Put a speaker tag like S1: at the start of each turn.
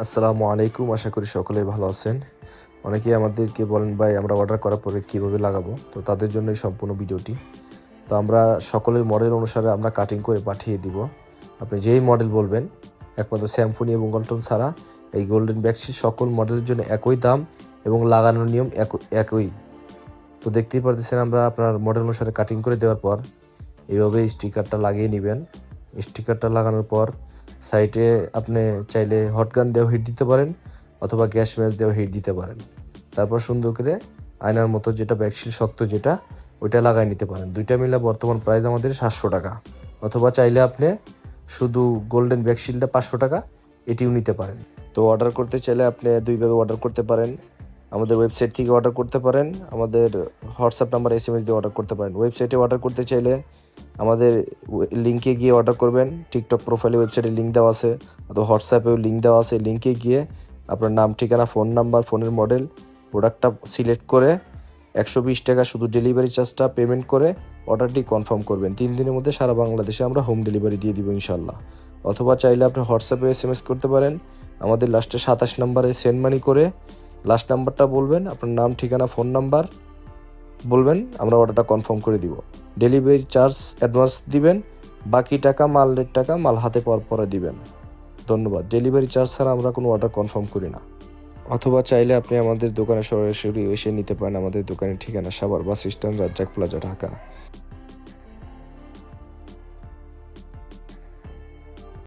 S1: আসসালামু আলাইকুম। আশা করি সকলেই ভালো আছেন। অনেকেই আমাদেরকে বলেন ভাই আমরা অর্ডার করার পরে কীভাবে লাগাবো, তো তাদের জন্য এই সম্পূর্ণ ভিডিওটি। তো আমরা সকলের মডেল অনুসারে আমরা কাটিং করে পাঠিয়ে দিব। আপনি যেই মডেল বলবেন, একমাত্র স্যামফোনি এবং গল্টন ছাড়া এই গোল্ডেন ব্যাকশিট সকল মডেলের জন্য একই দাম এবং লাগানোর নিয়ম একই। তো দেখতেই পারতেছেন আমরা আপনার মডেল অনুসারে কাটিং করে দেওয়ার পর এইভাবে স্টিকারটা লাগিয়ে নেবেন। স্টিকারটা লাগানোর পর সাইডে আপনি চাইলে হটগান দিয়েও হিট দিতে পারেন অথবা গ্যাস ম্যাচ দিয়েও হিট দিতে পারেন। তারপর সুন্দর করে আয়নার মতো যেটা ব্যাকশিল শক্ত যেটা ওইটা লাগাই নিতে পারেন। দুইটা মিলে বর্তমান প্রাইস আমাদের 700 টাকা, অথবা চাইলে আপনি শুধু গোল্ডেন ব্যাকশিলটা 500 টাকা এটিও নিতে পারেন। তো অর্ডার করতে চাইলে আপনি দুইভাবে অর্ডার করতে পারেন। আমাদের ওয়েবসাইট থেকে অর্ডার করতে পারেন, আমাদের হোয়াটসঅ্যাপ নাম্বার SMS দিয়ে অর্ডার করতে পারেন। ওয়েবসাইটে অর্ডার করতে চাইলে আমাদের লিঙ্কে গিয়ে অর্ডার করবেন। টিকটক প্রোফাইলে ওয়েবসাইটে লিঙ্ক দেওয়া আছে, অথবা হোয়াটসঅ্যাপেও লিঙ্ক দেওয়া আছে। লিঙ্কে গিয়ে আপনার নাম, ঠিকানা, ফোন নাম্বার, ফোনের মডেল, প্রোডাক্টটা সিলেক্ট করে 120 টাকা শুধু ডেলিভারি চার্জটা পেমেন্ট করে অর্ডারটি কনফার্ম করবেন। 3 দিনের মধ্যে সারা বাংলাদেশে আমরা হোম ডেলিভারি দিয়ে দিব ইনশাল্লাহ। অথবা চাইলে আপনি হোয়াটসঅ্যাপে SMS করতে পারেন। আমাদের লাস্টে 27 নাম্বারে সেন্ড মানি করে লাস্ট নাম্বারটা বলবেন, আপনার নাম, ঠিকানা, ফোন নাম্বার বলবেন, আমরা অর্ডারটা কনফার্ম করে দিব। ডেলিভারি চার্জ অ্যাডভান্স দিবেন, বাকি টাকা মালের টাকা মাল হাতে পাওয়ার পরে দিবেন। ধন্যবাদ। ডেলিভারি চার্জ ছাড়া আমরা কোনো অর্ডার কনফার্ম করি না। অথবা চাইলে আপনি আমাদের দোকানে সরাসরি এসে নিতে পারেন। আমাদের দোকানের ঠিকানা Savar bus stand, Razzak Plaza, Dhaka.